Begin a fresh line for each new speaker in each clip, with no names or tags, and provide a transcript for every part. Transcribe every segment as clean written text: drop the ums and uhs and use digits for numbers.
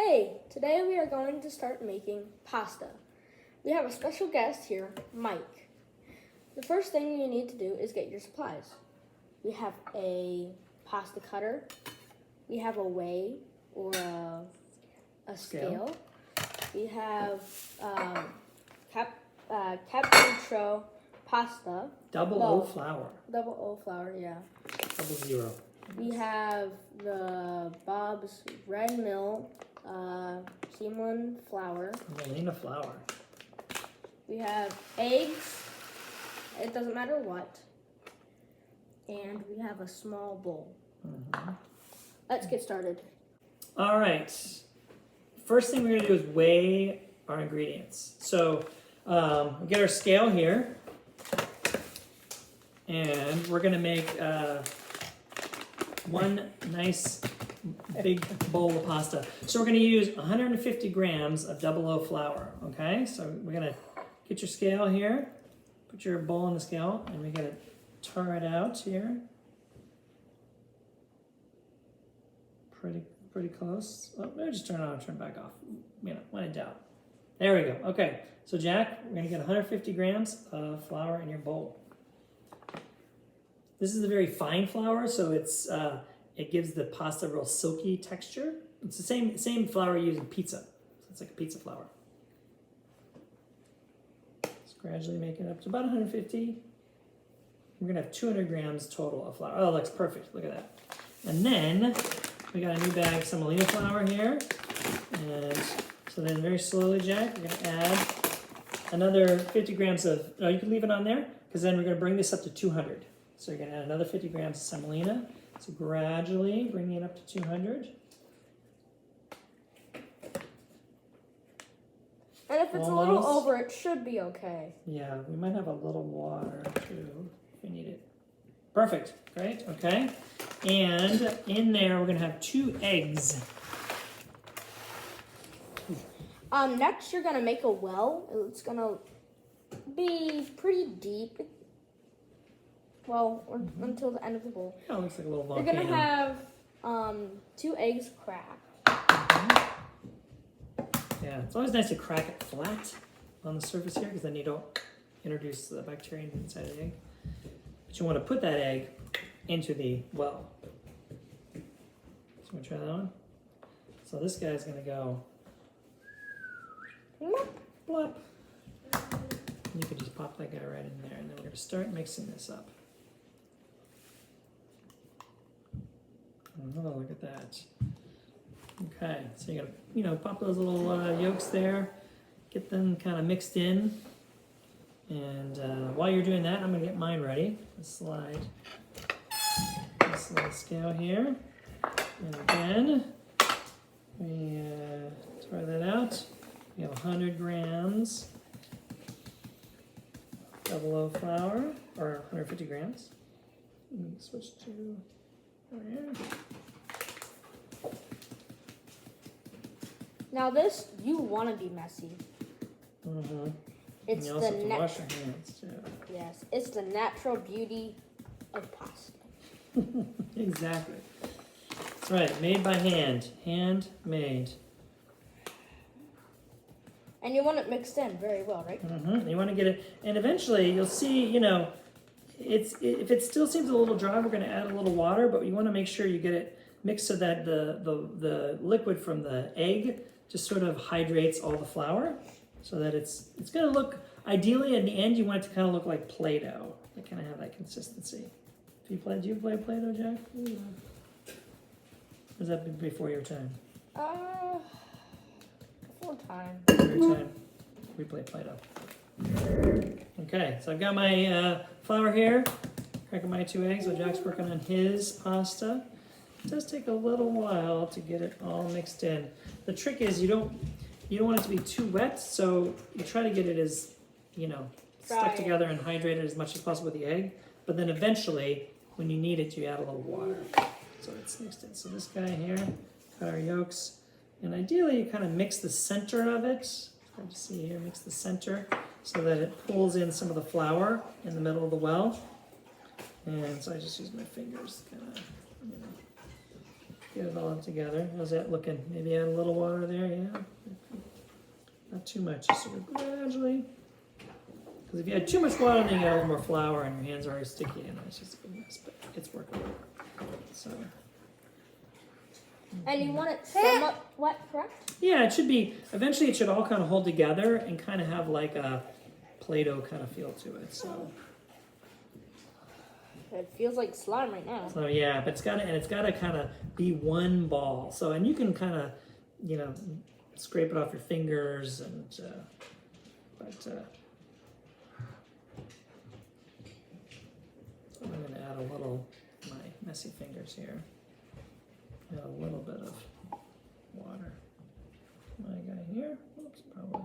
Hey, today we are going to start making pasta. We have a special guest here, Mike. The first thing you need to do is get your supplies. We have a pasta cutter, we have a weigh or a scale. We have Capriccio pasta.
Double O flour.
Double O flour, yeah.
00.
We have the Bob's Red Mill Seamlin flour.
Molina flour.
We have eggs. It doesn't matter what. And we have a small bowl.
Mm-hmm.
Let's get started.
All right. First thing we're going to do is weigh our ingredients. So we get our scale here. And we're going to make one nice big bowl of pasta. So we're going to use 150 grams of double O flour. Okay, so we're going to get your scale here, put your bowl in the scale, and we're going to tar it out here. Pretty close. Oh, maybe just turn it on and turn it back off. You know, when in doubt. There we go. Okay, so Jack, we're going to get 150 grams of flour in your bowl. This is a very fine flour, so it gives the pasta a real silky texture. It's the same flour you use in pizza. So it's like a pizza flour. Just gradually make it up to about 150. We're gonna have 200 grams total of flour. Oh, that looks perfect. Look at that. And then we got a new bag of semolina flour here. And so then very slowly, Jack, we're gonna add another 50 grams of, no, you can leave it on there, because then we're gonna bring this up to 200. So you're going to add another 50 grams of semolina. So gradually bringing it up to 200.
And if it's a little over, it should be okay.
Yeah, we might have a little water too, if we need it. Perfect, great, okay. And in there, we're going to have 2 eggs.
Next, you're going to make a well. It's going to be pretty deep. Well, until the end of the bowl.
Yeah, it looks like a little volcano.
You're gonna have 2 eggs cracked.
Mm-hmm. Yeah, it's always nice to crack it flat on the surface here because then you don't introduce the bacteria inside the egg. But you want to put that egg into the well. So we'll try that one. So this guy's gonna go blop, blop. You could just pop that guy right in there, and then we're gonna start mixing this up. Oh, look at that. Okay, so you gotta, pop those little yolks there, get them kind of mixed in. And while you're doing that, I'm gonna get mine ready. Let's slide this little scale here. And again, we try that out. We have 100 grams double O flour, or 150 grams. Switch to over here.
Now this, you want to be messy.
Mm-hmm.
It's
you also have to wash your hands too.
Yes, it's the natural beauty of pasta.
Exactly. That's right, made by hand. Handmade.
And you want it mixed in very well, right?
Mm-hmm. You want to get it, and eventually you'll see, if it still seems a little dry, we're going to add a little water, but you want to make sure you get it mixed so that the liquid from the egg just sort of hydrates all the flour, so that it's going to look, ideally in the end, you want it to kind of look like Play-Doh. You kind of have that consistency. Do you play Play-Doh, Jack?
Yeah.
Or is that before your time?
Before time.
Before your time. We play Play-Doh. Okay, so I've got my flour here, cracking my 2 eggs while Jack's working on his pasta. It does take a little while to get it all mixed in. The trick is you don't want it to be too wet, so you try to get it as, stuck together and hydrated as much as possible with the egg. But then eventually, when you need it, you add a little water. So it's mixed in. So this guy here, got our yolks. And ideally, you kind of mix the center of it. Hard to see here, mix the center so that it pulls in some of the flour in the middle of the well. And so I just use my fingers, kind of, get it all together. How's that looking? Maybe add a little water there, yeah. Not too much, just sort of gradually. Because if you add too much water, then you get a little more flour and your hands are already sticky and it's just a mess, but it's working. So.
And you want it somewhat wet, correct?
Yeah, it should be, eventually it should all kind of hold together and kind of have like a Play-Doh kind of feel to it, so.
It feels like slime right now.
So yeah, but it's gotta kind of be one ball. So, and you can kind of, you know, scrape it off your fingers and, I'm gonna add a little, my messy fingers here. Add a little bit of water. My guy here, oops, probably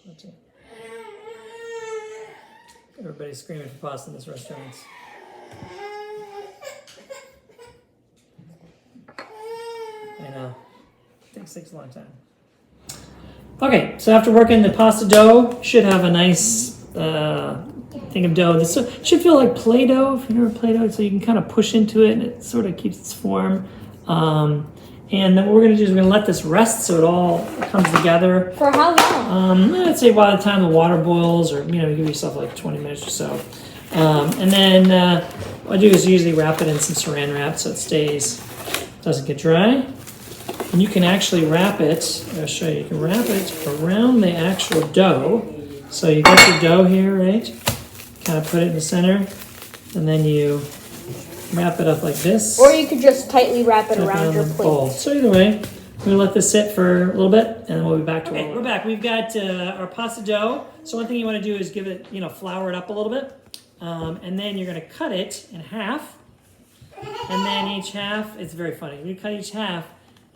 plenty. Everybody's screaming for pasta in this restaurant. I know. Takes a long time. Okay, so after working the pasta dough, should have a nice thing of dough. This should feel like Play-Doh, if you know Play-Doh, so you can kind of push into it and it sort of keeps its form. And then what we're going to do is we're going to let this rest so it all comes together.
For how long?
I'd say by the time the water boils, or you know, give yourself like 20 minutes or so. And then what I do is usually wrap it in some saran wrap so it doesn't get dry. And you can actually wrap it, I'll show you, you can wrap it around the actual dough. So you got your dough here, right? Kind of put it in the center, and then you wrap it up like this.
Or you could just tightly wrap it around your
bowl.
plate.
So either way, we're gonna let this sit for a little bit, and then we'll be back to it. Okay, we're back. We've got our pasta dough. So one thing you want to do is give it, you know, flour it up a little bit, and then you're gonna cut it in half, and then each half. It's very funny. You cut each half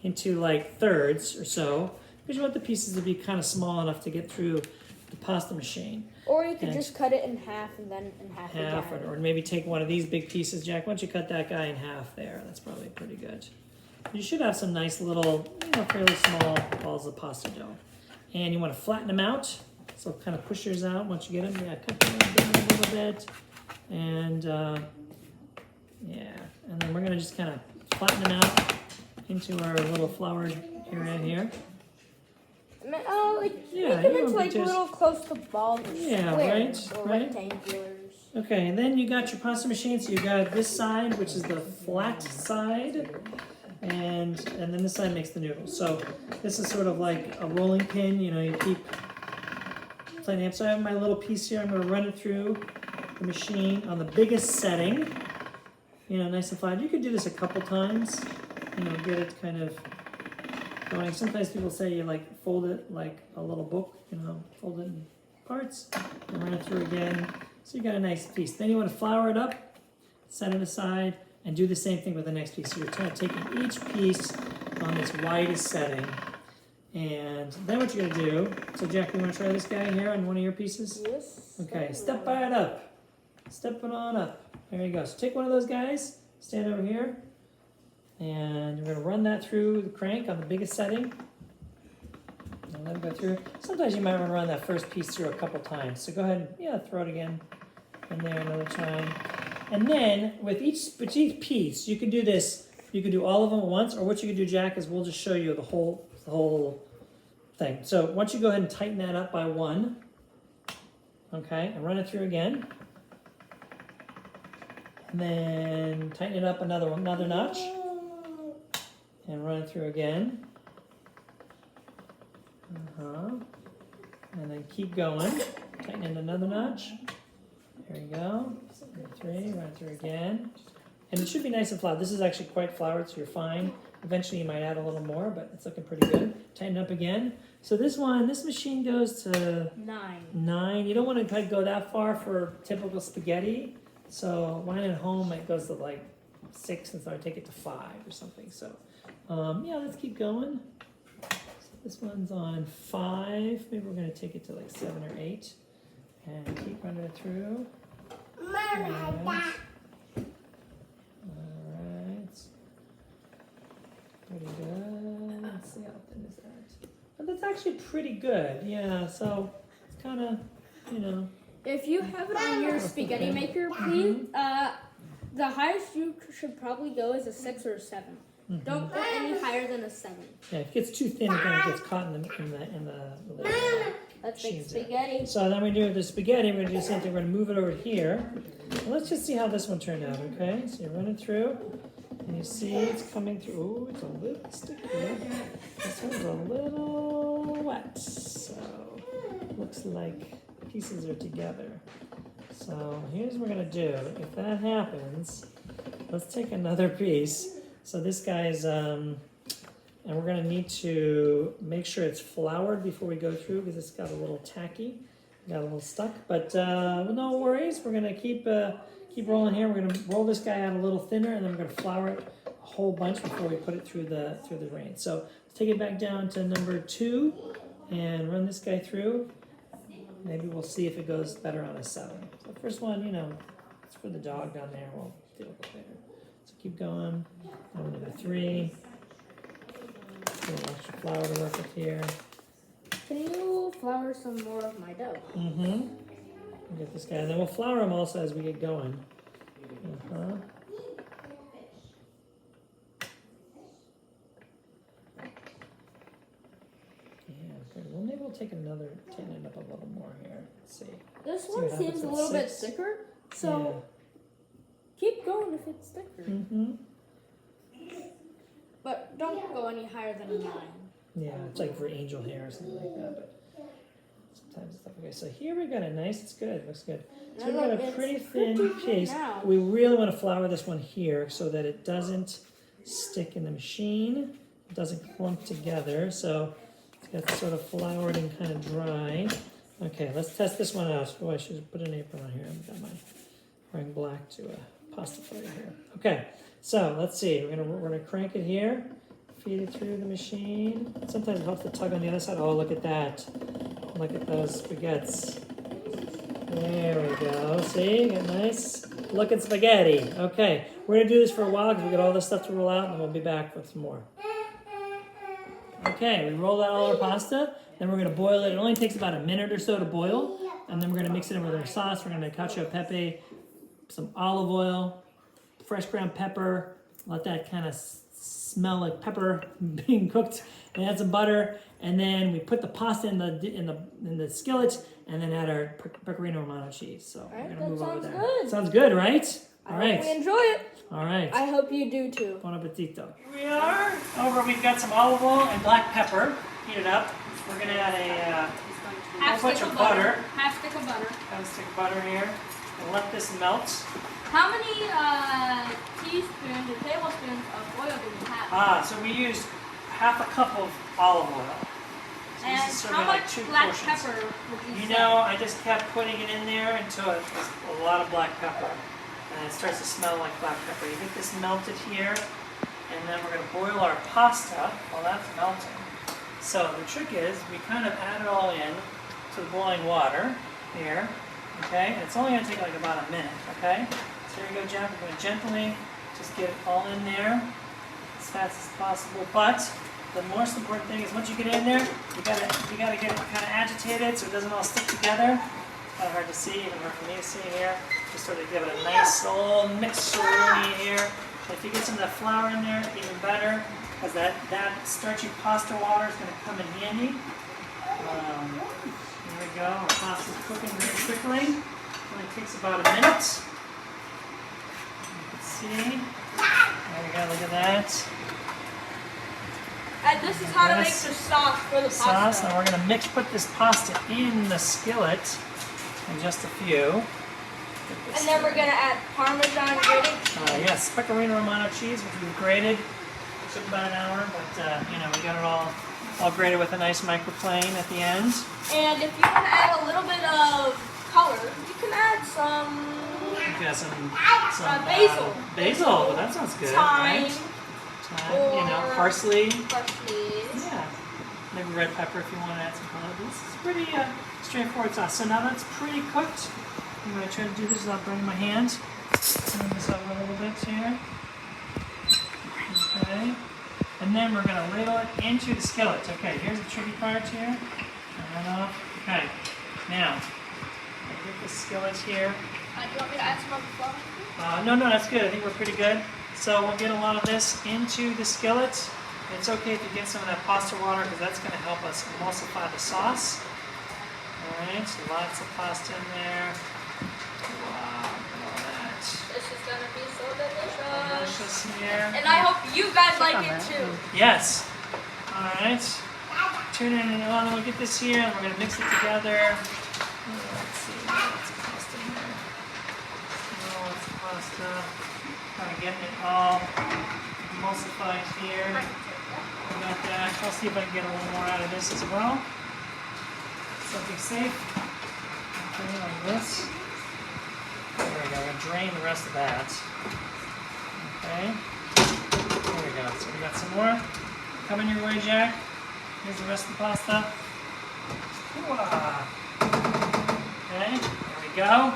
into like thirds or so, because you want the pieces to be kind of small enough to get through the pasta machine.
Or you could just cut it in half and then in half again.
Or maybe take one of these big pieces, Jack. Why don't you cut that guy in half there? That's probably pretty good. You should have some nice little, you know, fairly small balls of pasta dough. And you want to flatten them out. So kind of push yours out once you get them. Yeah, cut them down a little bit. And yeah, and then we're going to just kind of flatten them out into our little floured area here.
Make them into like little close to balls or squares or
right.
rectangulars.
Okay, and then you got your pasta machine. So you got this side, which is the flat side, and then this side makes the noodles. So this is sort of like a rolling pin. You know, you keep playing it. So I have my little piece here. I'm going to run it through the machine on the biggest setting. You know, nice and flat. You could do this a couple times. You know, get it kind of going. Sometimes people say you like fold it like a little book, you know, fold it in parts and run it through again. So you got a nice piece. Then you want to flour it up, set it aside, and do the same thing with the next piece. So you're kind of taking each piece on its widest setting. And then what you're going to do, so Jack, you want to try this guy here on one of your pieces?
Yes.
Okay, step by it up. Step it on up. There you go. So take one of those guys, stand over here, and you're going to run that through the crank on the biggest setting. And let it go through. Sometimes you might want to run that first piece through a couple times. So go ahead and throw it again in there another time. And then with each piece, you can do this. You can do all of them at once, or what you can do, Jack, is we'll just show you the whole thing. So once you go ahead and tighten that up by one, okay, and run it through again. And then tighten it up another notch. And run it through again. And then keep going. Tighten it another notch. There you go. 3, run it through again. And it should be nice and flat. This is actually quite floured, so you're fine. Eventually you might add a little more, but it's looking pretty good. Tighten up again. So this machine goes to 9. You don't want to go that far for typical spaghetti. So mine at home, it goes to like 6, and so I take it to 5 or something. So yeah, let's keep going. So this one's on 5. Maybe we're going to take it to like 7 or 8. And keep running it through. Alright. Pretty good. Let's see how thin is that. But that's actually pretty good. Yeah, so it's kind of, you know.
If you have it on your spaghetti maker, please, the highest you should probably go is a 6 or a 7. Don't go any higher than a 7.
Yeah, if it gets too thin, it kind of gets caught in the
Let's make
cheese there.
spaghetti.
So then we do the spaghetti. We're gonna do something. We're gonna move it over here. And let's just see how this one turned out. Okay, so you run it through, and you see it's coming through. Ooh, it's a little sticky. This one's a little wet. So looks like pieces are together. So here's what we're gonna do. If that happens, let's take another piece. So this guy's, and we're gonna need to make sure it's floured before we go through because it's got a little tacky, got a little stuck. But no worries. We're gonna keep rolling here. We're gonna roll this guy out a little thinner, and then we're gonna flour it a whole bunch before we put it through the rain. So let's take it back down to number 2 and run this guy through. Maybe we'll see if it goes better on a 7. So the first one, it's for the dog down there. We'll deal with it later. So keep going. Number 3. A little extra flour to work with here.
Can you flour some more of my dough?
We'll get this guy. And then we'll flour him also as we get going. Well, maybe we'll tighten it up a little more here. Let's see.
This
See
one
what happens
seems a
with
little bit
6.
thicker, so keep going if it's thicker. But don't go any higher than a 9.
Yeah, it's like for angel hair or something like that. But sometimes it's tough. Okay, so here we got a nice. It's good. Looks good. So we got a pretty thin piece.
Now.
We really want to flour this one here so that it doesn't stick in the machine. It doesn't clump together. So it's got sort of floured and kind of dry. Okay, let's test this one out. Oh, I should put an apron on here. I've got mine wearing black to a pasta plate here. Okay, so let's see. We're gonna crank it here, feed it through the machine. Sometimes it helps to tug on the other side. Oh, look at that! Look at those spaghettis. There we go. See, got nice looking spaghetti. Okay, we're gonna do this for a while because we got all this stuff to roll out, and then we'll be back with some more. Okay, we rolled out all our pasta. Then we're gonna boil it. It only takes about a minute or so to boil, and then we're gonna mix it in with our sauce. We're gonna cacio e pepe, some olive oil, fresh ground pepper. Let that kind of smell like pepper being cooked, and add some butter. And then we put the pasta in the skillet, and then add our pecorino romano cheese. So we're gonna move over there.
Good.
Sounds good, right? All right.
I hope we enjoy it.
All right.
I hope you do too.
Bon appetito. We are over. We've got some olive oil and black pepper heated up. We're gonna add a whole bunch of butter.
Half stick of butter.
Have a stick of butter here, and let this melt.
How many teaspoons or tablespoons of oil do we have?
So we used half a cup of olive oil. So
And
this is sort
how
of like
much
2
black
portions.
pepper would you
You
say?
know, I just kept putting it in there until it was a lot of black pepper. And it starts to smell like black pepper. You get this melted here, and then we're going to boil our pasta while that's melting. So the trick is we kind of add it all in to the boiling water here, okay? And it's only going to take like about a minute, okay? So here you go, Jack. We're going to gently just get it all in there as fast as possible. But the most important thing is once you get it in there, you gotta get it kind of agitated so it doesn't all stick together. It's kind of hard to see, even hard for me to see here. Just sort of give it a nice little mixeroni here. If you get some of that flour in there, even better, because that starchy pasta water is going to come in handy. Here we go. Our pasta's cooking very quickly. It only takes about a minute. You can see. There we go. Look at that.
And this is how to make the sauce for the pasta.
Now we're going to put this pasta in the skillet in just a few.
And then we're going to add Parmesan grated.
Yes, pecorino romano cheese, which we've grated. It took about an hour, but we got it all grated with a nice microplane at the end.
And if you want to add a little bit of color, you can add some
We've got some
basil.
Basil, well, that sounds good.
Thyme.
Right? Thyme, parsley.
Parsley.
Yeah, maybe red pepper if you want to add some color. This is pretty straightforward sauce. So now that's pretty cooked. I'm going to try to do this without burning my hand. Turn this over a little bit here. Okay. And then we're going to ladle it into the skillet. Okay, here's the tricky part here. Turn that off. Okay. Now, I get the skillet here.
Do you want me to add some of the flour?
No, that's good. I think we're pretty good. So we'll get a lot of this into the skillet. It's okay if you get some of that pasta water because that's going to help us emulsify the sauce. Alright, lots of pasta in there. Wow, look at all that.
This is gonna be so delicious.
Delicious here.
And I hope you guys like it too.
Yes. Alright. Tune in and on. We'll get this here and we're going to mix it together. Let's see. Lots of pasta in there. Lots of pasta. Kind of getting it all emulsified here. Got that. I'll see if I can get a little more out of this as well. Something safe. Okay, like this. There we go. We're gonna drain the rest of that. Okay. There we go. So we got some more coming your way, Jack. Here's the rest of the pasta. Okay. There we go.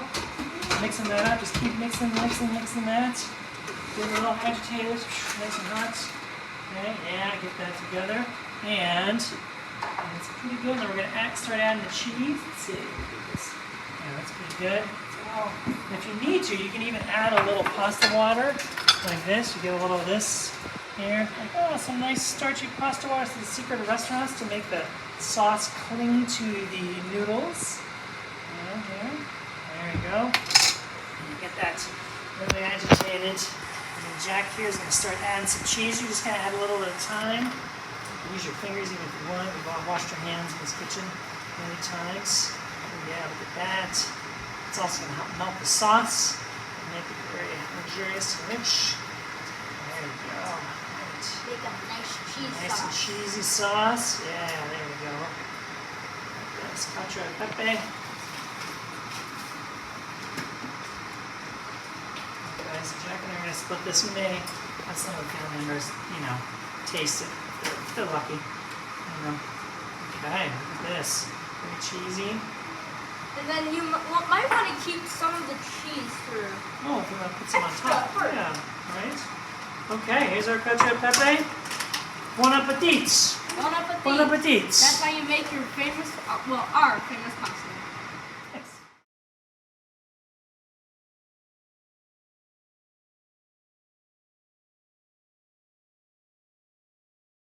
Mixing that up. Just keep mixing that. Get it a little agitated. Nice and hot. Okay, yeah, get that together. And it's pretty good. Then we're going to start adding the cheese. Let's see. Yeah, that's pretty good. Oh. If you need to, you can even add a little pasta water like this. You get a little of this here. Like, oh, some nice starchy pasta water. It's the secret of restaurants to make the sauce cling to the noodles. Yeah, here. There you go. And you get that really agitated. Jack here is going to start adding some cheese. You just kind of add a little at a time. You can use your fingers even if you want. We've all washed our hands in this kitchen many times. Oh, yeah, look at that. It's also going to help melt the sauce and make it very luxurious and rich. There we go. Right.
Make a nice cheese
Nice
sauce.
and cheesy sauce. Yeah, there we go. That's cacio e pepe. So Jack and I are going to split this. We may have some of the family members, taste it if they're lucky. Okay, look at this. Very cheesy.
And then you might want to keep some of the cheese for.
Oh, if you want to put some on top. Yeah, right. Okay, here's our cacio e pepe. Bon appetit.
Bon appetit.
Bon appetit.
That's how you make your famous, our famous pasta.